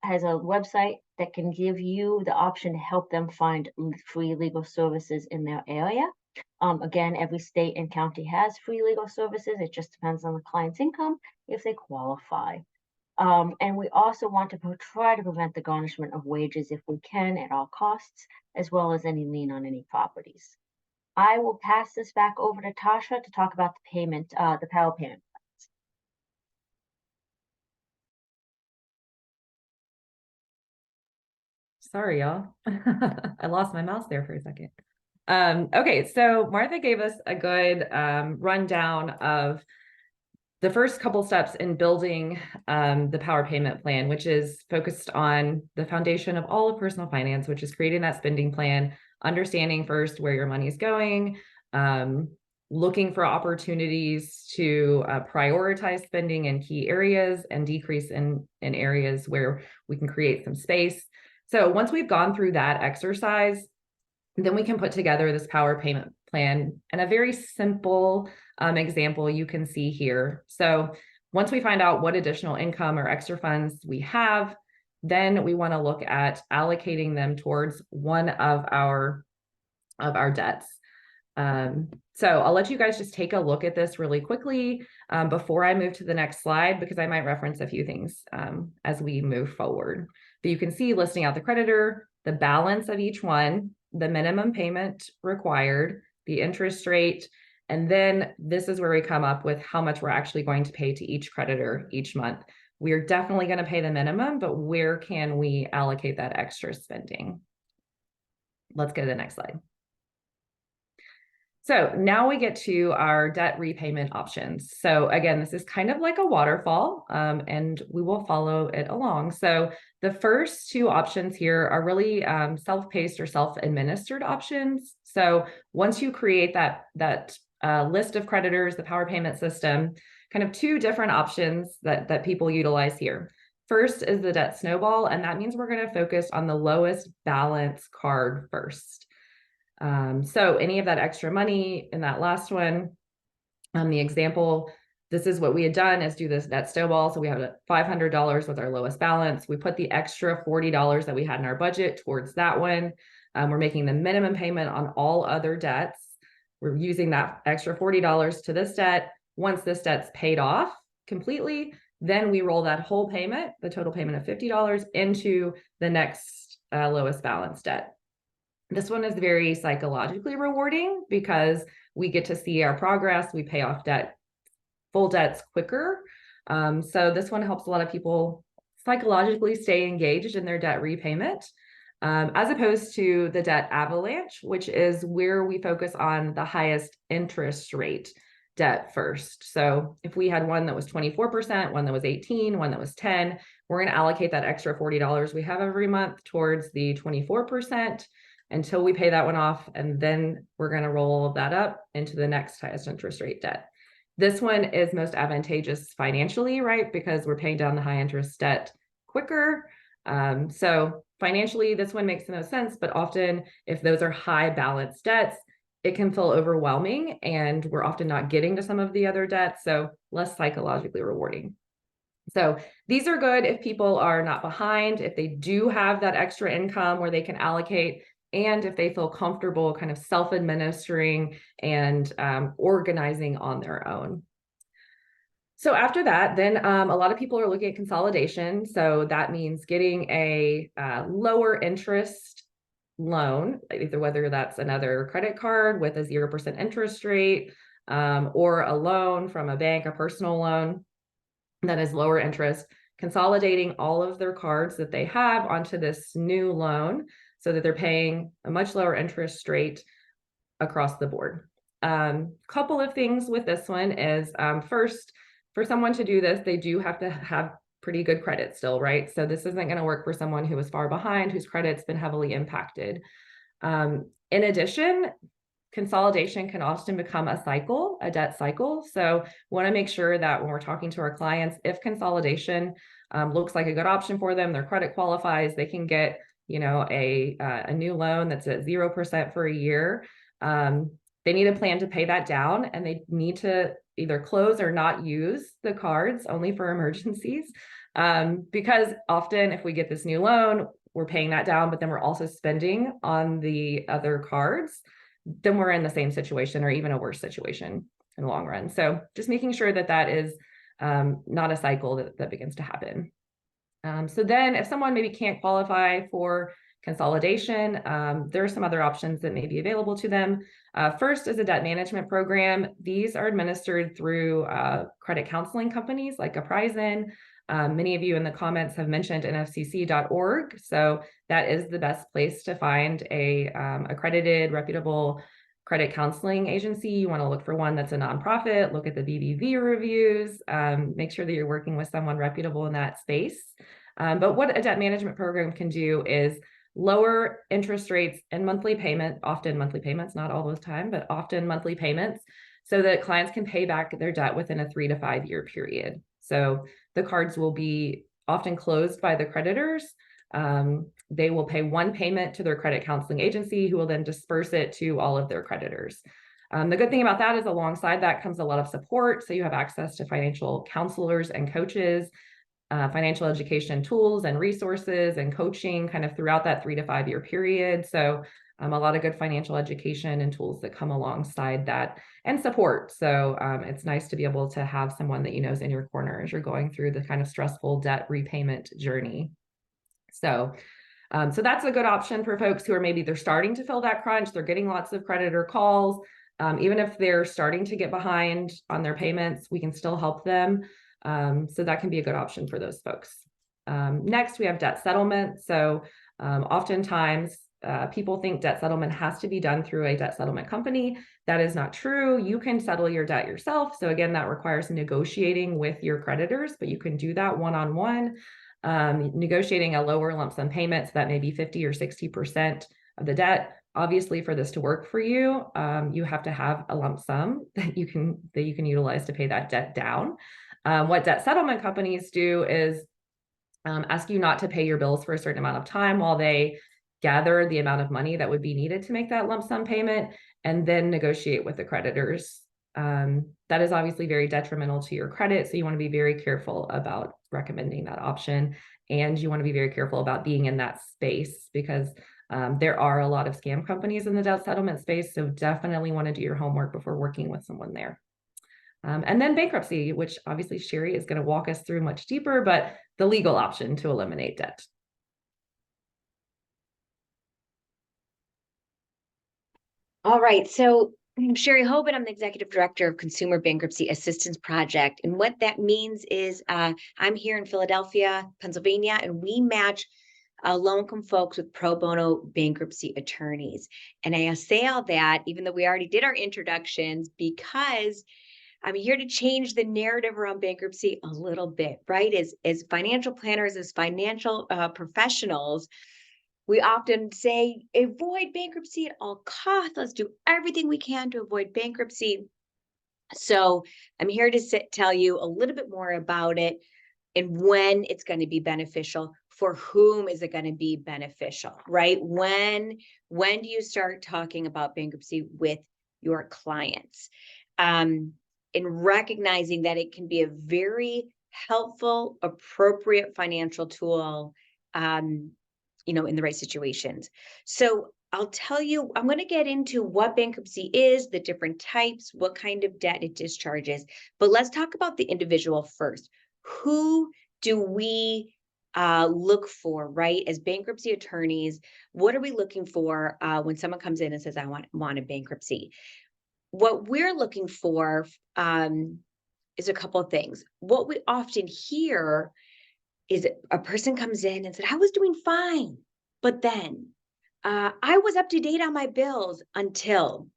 website that can give you the option to help them find free legal services in their area. Again, every state and county has free legal services. It just depends on the client's income if they qualify. And we also want to try to prevent the garnishment of wages if we can at all costs, as well as any lien on any properties. I will pass this back over to Tasha to talk about the payment, the power payment. Sorry, y'all. I lost my mouse there for a second. Okay, so Martha gave us a good rundown of the first couple steps in building the power payment plan, which is focused on the foundation of all of personal finance, which is creating that spending plan, understanding first where your money is going, looking for opportunities to prioritize spending in key areas and decrease in areas where we can create some space. So once we've gone through that exercise, then we can put together this power payment plan. And a very simple example you can see here. So once we find out what additional income or extra funds we have, then we want to look at allocating them towards one of our debts. So I'll let you guys just take a look at this really quickly before I move to the next slide, because I might reference a few things as we move forward. But you can see listing out the creditor, the balance of each one, the minimum payment required, the interest rate, and then this is where we come up with how much we're actually going to pay to each creditor each month. We're definitely going to pay the minimum, but where can we allocate that extra spending? Let's go to the next slide. So now we get to our debt repayment options. So again, this is kind of like a waterfall, and we will follow it along. So the first two options here are really self-paced or self-administered options. So once you create that list of creditors, the power payment system, kind of two different options that people utilize here. First is the debt snowball, and that means we're going to focus on the lowest balance card first. So any of that extra money in that last one, the example, this is what we had done is do this debt snowball. So we have $500 with our lowest balance. We put the extra $40 that we had in our budget towards that one. We're making the minimum payment on all other debts. We're using that extra $40 to this debt. Once this debt's paid off completely, then we roll that whole payment, the total payment of $50, into the next lowest balance debt. This one is very psychologically rewarding because we get to see our progress. We pay off full debts quicker. So this one helps a lot of people psychologically stay engaged in their debt repayment, as opposed to the debt avalanche, which is where we focus on the highest interest rate debt first. So if we had one that was 24%, one that was 18, one that was 10, we're going to allocate that extra $40 we have every month towards the 24% until we pay that one off. And then we're going to roll that up into the next highest interest rate debt. This one is most advantageous financially, right? Because we're paying down the high interest debt quicker. So financially, this one makes the most sense, but often if those are high balance debts, it can feel overwhelming and we're often not getting to some of the other debts, so less psychologically rewarding. So these are good if people are not behind, if they do have that extra income where they can allocate, and if they feel comfortable kind of self-administering and organizing on their own. So after that, then a lot of people are looking at consolidation. So that means getting a lower interest loan, either whether that's another credit card with a 0% interest rate, or a loan from a bank, a personal loan that is lower interest, consolidating all of their cards that they have onto this new loan so that they're paying a much lower interest rate across the board. Couple of things with this one is, first, for someone to do this, they do have to have pretty good credit still, right? So this isn't going to work for someone who is far behind, whose credit's been heavily impacted. In addition, consolidation can often become a cycle, a debt cycle. So we want to make sure that when we're talking to our clients, if consolidation looks like a good option for them, their credit qualifies, they can get, you know, a new loan that's at 0% for a year. They need a plan to pay that down, and they need to either close or not use the cards only for emergencies. Because often if we get this new loan, we're paying that down, but then we're also spending on the other cards, then we're in the same situation or even a worse situation in the long run. So just making sure that that is not a cycle that begins to happen. So then if someone maybe can't qualify for consolidation, there are some other options that may be available to them. First is a debt management program. These are administered through credit counseling companies like Uprising. Many of you in the comments have mentioned nfcc.org. So that is the best place to find a accredited, reputable credit counseling agency. You want to look for one that's a nonprofit, look at the BBB reviews, make sure that you're working with someone reputable in that space. But what a debt management program can do is lower interest rates and monthly payment, often monthly payments, not all the time, but often monthly payments, so that clients can pay back their debt within a 3 to 5 year period. So the cards will be often closed by the creditors. They will pay one payment to their credit counseling agency, who will then disperse it to all of their creditors. The good thing about that is alongside that comes a lot of support. So you have access to financial counselors and coaches, financial education tools and resources and coaching kind of throughout that 3 to 5 year period. So a lot of good financial education and tools that come alongside that and support. So it's nice to be able to have someone that you know is in your corner as you're going through the kind of stressful debt repayment journey. So that's a good option for folks who are maybe they're starting to feel that crunch. They're getting lots of creditor calls. Even if they're starting to get behind on their payments, we can still help them. So that can be a good option for those folks. Next, we have debt settlement. So oftentimes people think debt settlement has to be done through a debt settlement company. That is not true. You can settle your debt yourself. So again, that requires negotiating with your creditors, but you can do that one-on-one, negotiating a lower lump sum payment. So that may be 50 or 60% of the debt. Obviously, for this to work for you, you have to have a lump sum that you can utilize to pay that debt down. What debt settlement companies do is ask you not to pay your bills for a certain amount of time while they gather the amount of money that would be needed to make that lump sum payment, and then negotiate with the creditors. That is obviously very detrimental to your credit. So you want to be very careful about recommending that option. And you want to be very careful about being in that space, because there are a lot of scam companies in the debt settlement space. So definitely want to do your homework before working with someone there. And then bankruptcy, which obviously Sherry is going to walk us through much deeper, but the legal option to eliminate debt. All right, so I'm Sherry Hoban. I'm the Executive Director of Consumer Bankruptcy Assistance Project. And what that means is I'm here in Philadelphia, Pennsylvania, and we match low-income folks with pro bono bankruptcy attorneys. And I say all that, even though we already did our introductions, because I'm here to change the narrative around bankruptcy a little bit, right? As financial planners, as financial professionals, we often say, avoid bankruptcy at all costs. Let's do everything we can to avoid bankruptcy. So I'm here to tell you a little bit more about it and when it's going to be beneficial. For whom is it going to be beneficial, right? When do you start talking about bankruptcy with your clients? In recognizing that it can be a very helpful, appropriate financial tool, in the right situations. So I'll tell you, I'm going to get into what bankruptcy is, the different types, what kind of debt it discharges. But let's talk about the individual first. Who do we look for, right? As bankruptcy attorneys, what are we looking for when someone comes in and says, I want a bankruptcy? What we're looking for is a couple of things. What we often hear is a person comes in and said, I was doing fine, but then I was up to date on my bills until.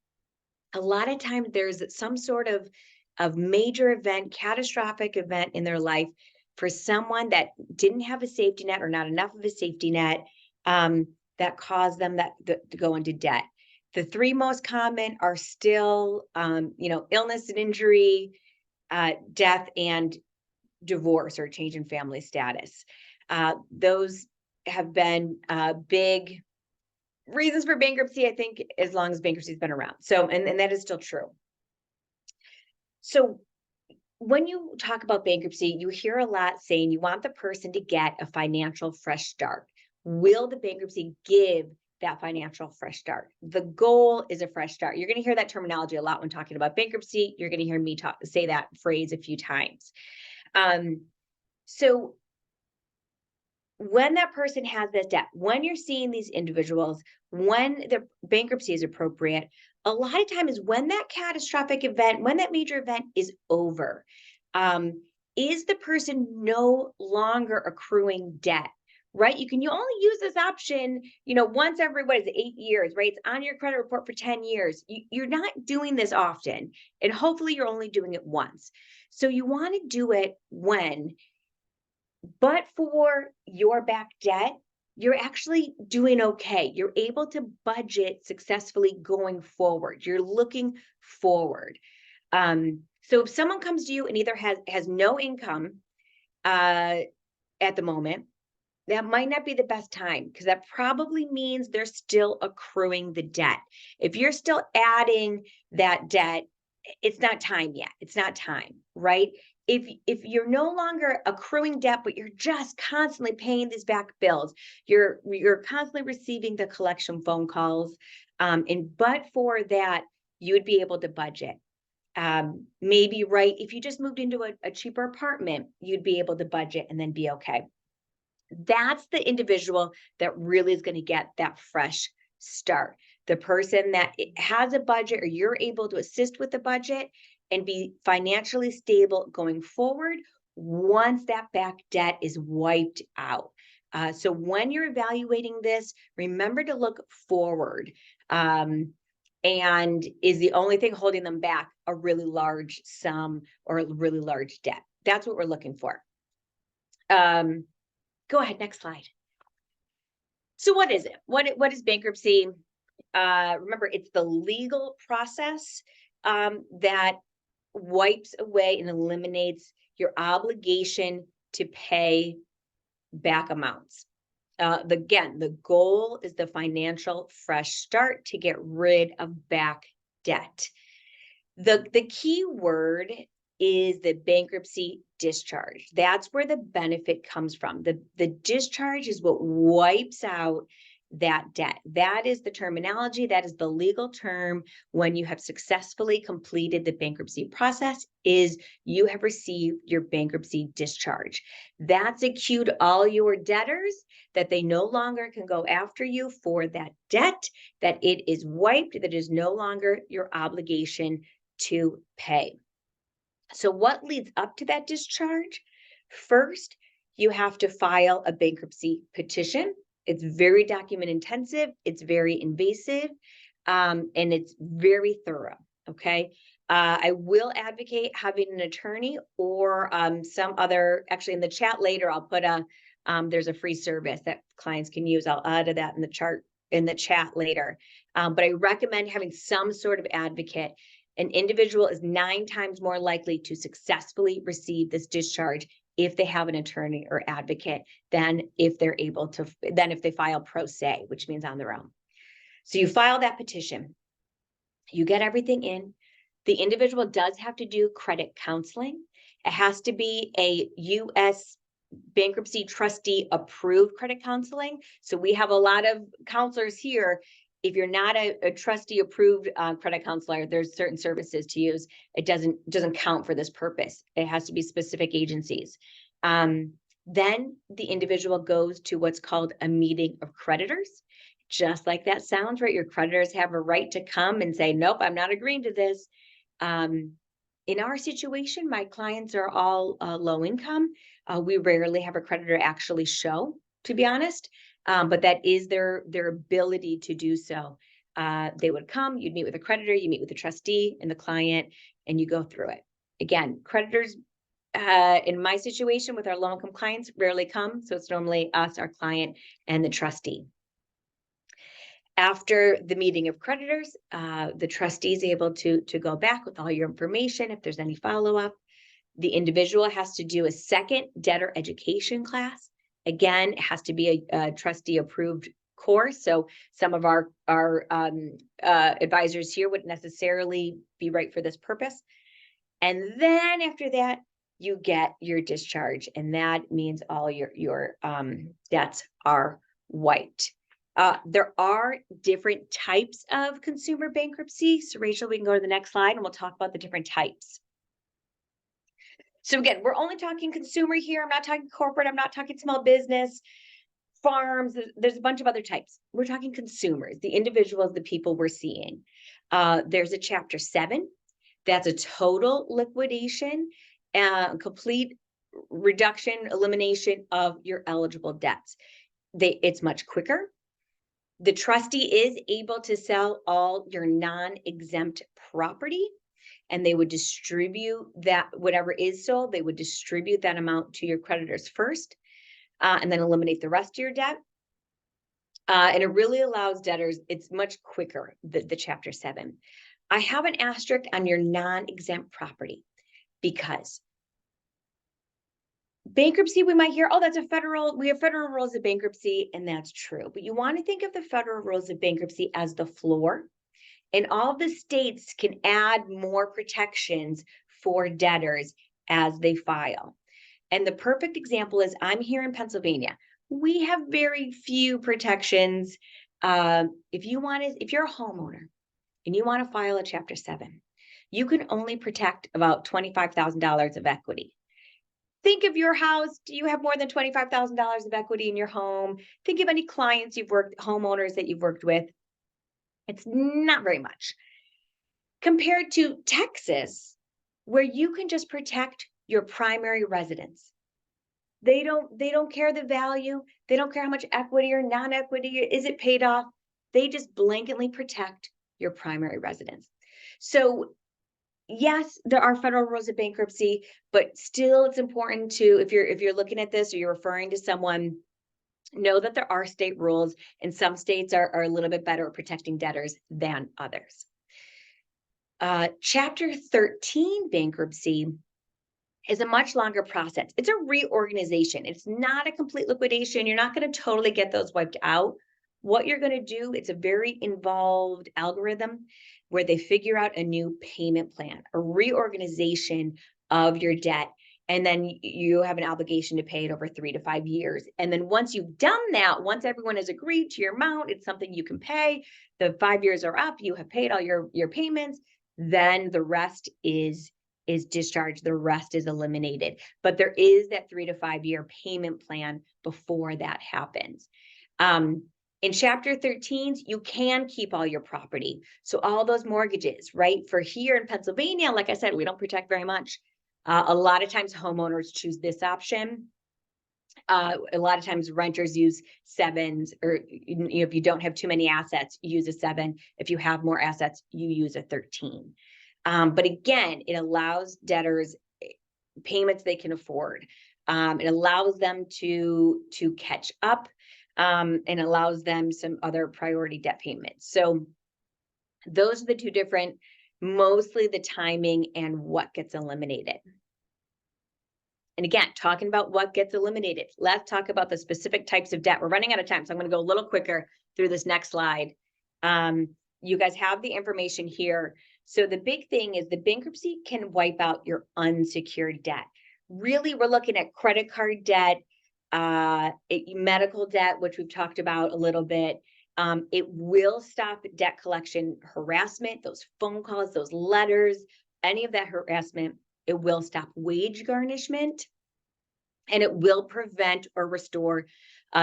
A lot of times there's some sort of major event, catastrophic event in their life for someone that didn't have a safety net or not enough of a safety net that caused them to go into debt. The three most common are still, illness and injury, death, and divorce or change in family status. Those have been big reasons for bankruptcy, I think, as long as bankruptcy has been around. So, and that is still true. So when you talk about bankruptcy, you hear a lot saying you want the person to get a financial fresh start. Will the bankruptcy give that financial fresh start? The goal is a fresh start. You're going to hear that terminology a lot when talking about bankruptcy. You're going to hear me say that phrase a few times. So when that person has this debt, when you're seeing these individuals, when the bankruptcy is appropriate, a lot of times when that catastrophic event, when that major event is over, is the person no longer accruing debt, right? You only use this option, once every, 8 years, right? It's on your credit report for 10 years. You're not doing this often, and hopefully you're only doing it once. So you want to do it when, but for your back debt, you're actually doing okay. You're able to budget successfully going forward. You're looking forward. So if someone comes to you and either has no income at the moment, that might not be the best time, because that probably means they're still accruing the debt. If you're still adding that debt, it's not time yet. It's not time, right? If you're no longer accruing debt, but you're just constantly paying these back bills, you're constantly receiving the collection phone calls, but for that, you would be able to budget. Maybe, right, if you just moved into a cheaper apartment, you'd be able to budget and then be okay. That's the individual that really is going to get that fresh start. The person that has a budget, or you're able to assist with the budget and be financially stable going forward once that back debt is wiped out. So when you're evaluating this, remember to look forward. And is the only thing holding them back a really large sum or a really large debt? That's what we're looking for. Go ahead, next slide. So what is it? What is bankruptcy? Remember, it's the legal process that wipes away and eliminates your obligation to pay back amounts. Again, the goal is the financial fresh start to get rid of back debt. The key word is the bankruptcy discharge. That's where the benefit comes from. The discharge is what wipes out that debt. That is the terminology, that is the legal term when you have successfully completed the bankruptcy process, is you have received your bankruptcy discharge. That's a cue to all your debtors that they no longer can go after you for that debt, that it is wiped, that it is no longer your obligation to pay. So what leads up to that discharge? First, you have to file a bankruptcy petition. It's very document intensive, it's very invasive, and it's very thorough, okay? I will advocate having an attorney or some other, actually in the chat later, I'll put there's a free service that clients can use. I'll add to that in the chat later. But I recommend having some sort of advocate. An individual is 9 times more likely to successfully receive this discharge if they have an attorney or advocate than if they file pro se, which means on their own. So you file that petition, you get everything in. The individual does have to do credit counseling. It has to be a U.S. bankruptcy trustee approved credit counseling. So we have a lot of counselors here. If you're not a trustee approved credit counselor, there's certain services to use. It doesn't count for this purpose. It has to be specific agencies. Then the individual goes to what's called a meeting of creditors. Just like that sounds, right? Your creditors have a right to come and say, nope, I'm not agreeing to this. In our situation, my clients are all low income. We rarely have a creditor actually show, to be honest. But that is their ability to do so. They would come, you'd meet with a creditor, you meet with the trustee and the client, and you go through it. Again, creditors, in my situation with our low-income clients, rarely come. So it's normally us, our client, and the trustee. After the meeting of creditors, the trustee is able to go back with all your information if there's any follow-up. The individual has to do a second debtor education class. Again, it has to be a trustee approved course. So some of our advisors here wouldn't necessarily be right for this purpose. And then after that, you get your discharge, and that means all your debts are wiped. There are different types of consumer bankruptcy. So Rachel, we can go to the next slide and we'll talk about the different types. So again, we're only talking consumer here. I'm not talking corporate. I'm not talking small business, farms. There's a bunch of other types. We're talking consumers, the individuals, the people we're seeing. There's a Chapter 7. That's a total liquidation, complete reduction, elimination of your eligible debts. It's much quicker. The trustee is able to sell all your non-exempt property, and they would distribute that, whatever is sold, they would distribute that amount to your creditors first, and then eliminate the rest of your debt. And it really allows debtors, it's much quicker, the Chapter 7. I have an asterisk on your non-exempt property because bankruptcy, we might hear, oh, we have federal rules of bankruptcy, and that's true. But you want to think of the federal rules of bankruptcy as the floor. And all the states can add more protections for debtors as they file. And the perfect example is I'm here in Pennsylvania. We have very few protections. If you're a homeowner and you want to file a Chapter 7, you can only protect about $25,000 of equity. Think of your house. Do you have more than $25,000 of equity in your home? Think of any clients homeowners that you've worked with. It's not very much. Compared to Texas, where you can just protect your primary residence. They don't care the value. They don't care how much equity or non-equity, is it paid off? They just blanketly protect your primary residence. So yes, there are federal rules of bankruptcy, but still it's important to, if you're looking at this or you're referring to someone, know that there are state rules, and some states are a little bit better at protecting debtors than others. Chapter 13 bankruptcy is a much longer process. It's a reorganization. It's not a complete liquidation. You're not going to totally get those wiped out. What you're going to do, it's a very involved algorithm where they figure out a new payment plan, a reorganization of your debt. And then you have an obligation to pay it over 3 to 5 years. And then once you've done that, once everyone has agreed to your amount, it's something you can pay. The 5 years are up, you have paid all your payments, then the rest is discharged, the rest is eliminated. But there is that 3 to 5 year payment plan before that happens. In Chapter 13, you can keep all your property. So all those mortgages, right? For here in Pennsylvania, like I said, we don't protect very much. A lot of times homeowners choose this option. A lot of times renters use 7s, or if you don't have too many assets, you use a 7. If you have more assets, you use a 13. But again, it allows debtors payments they can afford. It allows them to catch up, and allows them some other priority debt payments. So those are the two different, mostly the timing and what gets eliminated. And again, talking about what gets eliminated, let's talk about the specific types of debt. We're running out of time, so I'm going to go a little quicker through this next slide. You guys have the information here. So the big thing is the bankruptcy can wipe out your unsecured debt. Really, we're looking at credit card debt, medical debt, which we've talked about a little bit. It will stop debt collection harassment, those phone calls, those letters, any of that harassment. It will stop wage garnishment, and it will prevent or restore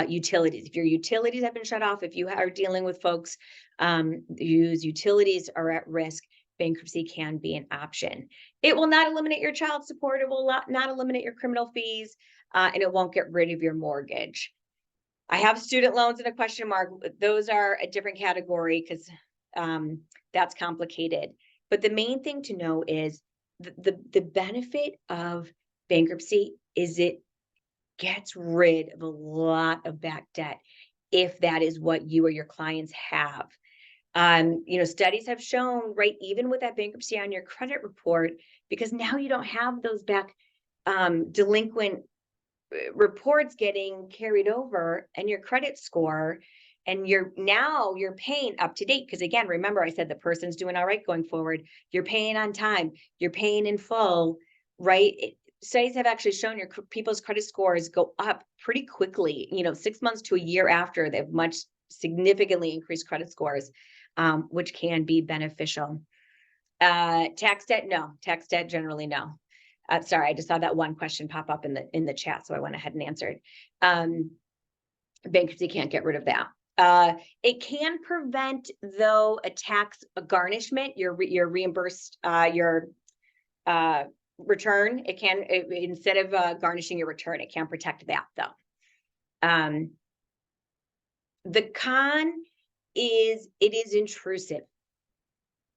utilities. If your utilities have been shut off, if you are dealing with folks whose utilities are at risk, bankruptcy can be an option. It will not eliminate your child support. It will not eliminate your criminal fees, and it won't get rid of your mortgage. I have student loans in a question mark. Those are a different category because that's complicated. But the main thing to know is the benefit of bankruptcy is it gets rid of a lot of back debt if that is what you or your clients have. Studies have shown, right, even with that bankruptcy on your credit report, because now you don't have those back delinquent reports getting carried over and your credit score, and you're paying up to date. Because again, remember I said the person's doing all right going forward. You're paying on time, you're paying in full, right? Studies have actually shown your people's credit scores go up pretty quickly, 6 months to a year after they have much significantly increased credit scores, which can be beneficial. Tax debt, no. Tax debt, generally, no. Sorry, I just saw that one question pop up in the chat, so I went ahead and answered. Bankruptcy can't get rid of that. It can prevent, though, a garnishment. You're reimbursed your return. It can, instead of garnishing your return, it can protect that, though. The con is it is intrusive.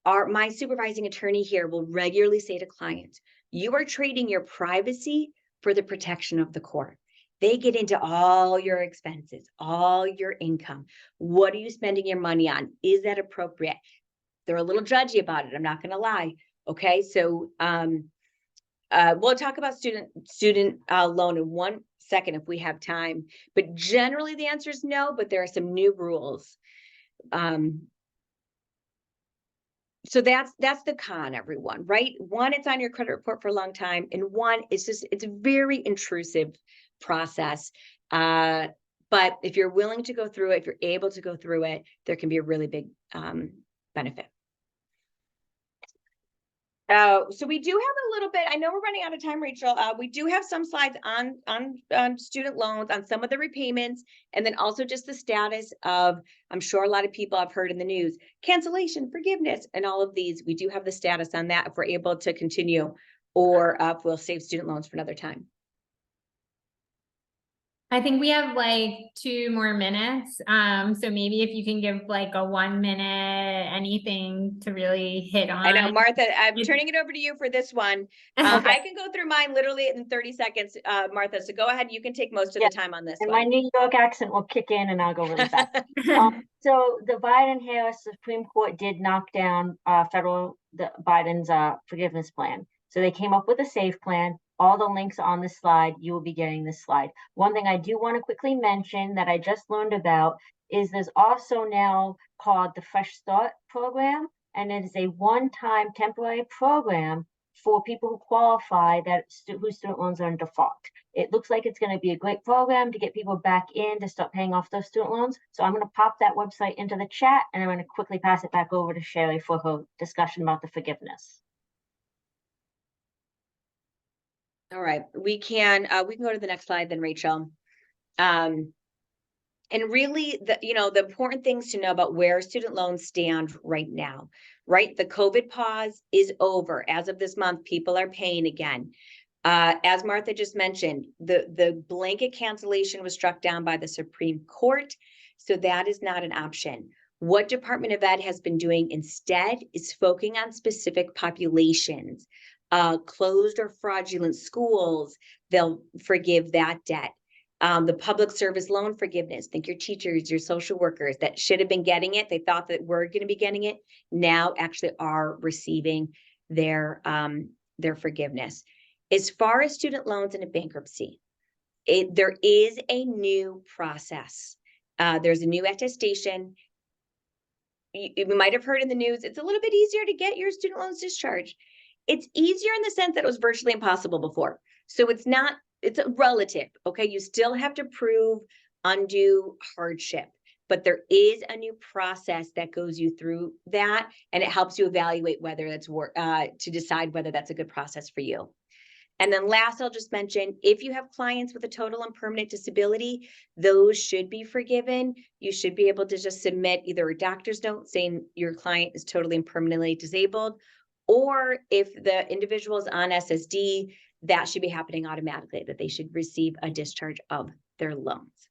My supervising attorney here will regularly say to clients, you are trading your privacy for the protection of the court. They get into all your expenses, all your income. What are you spending your money on? Is that appropriate? They're a little judgy about it, I'm not going to lie. Okay, so we'll talk about student loan in 1 second if we have time. But generally the answer is no, but there are some new rules. So that's the con, everyone, right? One, it's on your credit report for a long time. And one, it's a very intrusive process. But if you're willing to go through it, if you're able to go through it, there can be a really big benefit. So we do have a little bit, I know we're running out of time, Rachel. We do have some slides on student loans, on some of the repayments, and then also just the status of, I'm sure a lot of people have heard in the news, cancellation, forgiveness, and all of these. We do have the status on that if we're able to continue, or if we'll save student loans for another time. I think we have like 2 more minutes. So maybe if you can give like a 1 minute, anything to really hit on. I know, Martha, I'm turning it over to you for this one. I can go through mine literally in 30 seconds, Martha. So go ahead. You can take most of the time on this and one. my New York accent will kick in and I'll go really fast. So the Biden-Harris Supreme Court did knock down Biden's forgiveness plan. So they came up with a SAFE plan. All the links are on the slide. You will be getting this slide. One thing I do want to quickly mention that I just learned about is there's also now called the Fresh Start program, and it is a one-time temporary program for people who qualify whose student loans are in default. It looks like it's going to be a great program to get people back in to start paying off those student loans. So I'm going to pop that website into the chat, and I'm going to quickly pass it back over to Sherry for her discussion about the forgiveness. All right, we can go to the next slide then, Rachel. And really, the important things to know about where student loans stand right now, right? The COVID pause is over. As of this month, people are paying again. As Martha just mentioned, the blanket cancellation was struck down by the Supreme Court, so that is not an option. What Department of Ed has been doing instead is focusing on specific populations, closed or fraudulent schools. They'll forgive that debt. The public service loan forgiveness, think your teachers, your social workers that should have been getting it, they thought that we're going to be getting it, now actually are receiving their forgiveness. As far as student loans in a bankruptcy, there is a new process. There's a new attestation. You might have heard in the news, it's a little bit easier to get your student loans discharged. It's easier in the sense that it was virtually impossible before. So it's a relative, okay? You still have to prove undue hardship, but there is a new process that goes you through that, and it helps you evaluate whether that's to decide whether that's a good process for you. And then last, I'll just mention, if you have clients with a total and permanent disability, those should be forgiven. You should be able to just submit either a doctor's note saying your client is totally and permanently disabled, or if the individual is on SSD, that should be happening automatically, that they should receive a discharge of their loans.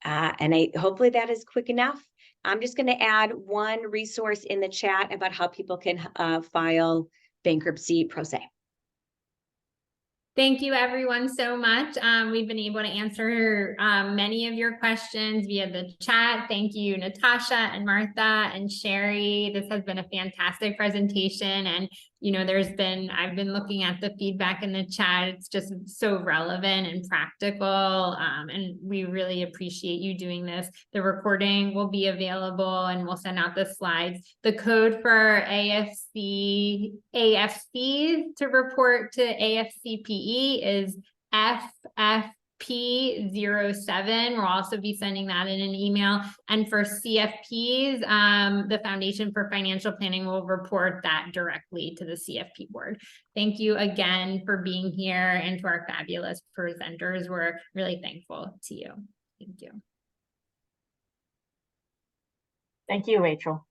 And hopefully that is quick enough. I'm just going to add one resource in the chat about how people can file bankruptcy pro se. Thank you everyone so much. We've been able to answer many of your questions via the chat. Thank you, Natasha and Martha and Sherry. This has been a fantastic presentation. And, I've been looking at the feedback in the chat. It's just so relevant and practical. And we really appreciate you doing this. The recording will be available and we'll send out the slides. The code for AFCs to report to AFCPE is FFP07. We'll also be sending that in an email. And for CFPs, the Foundation for Financial Planning will report that directly to the CFP board. Thank you again for being here, and to our fabulous presenters. We're really thankful to you. Thank you. Thank you, Rachel.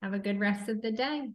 Have a good rest of the day.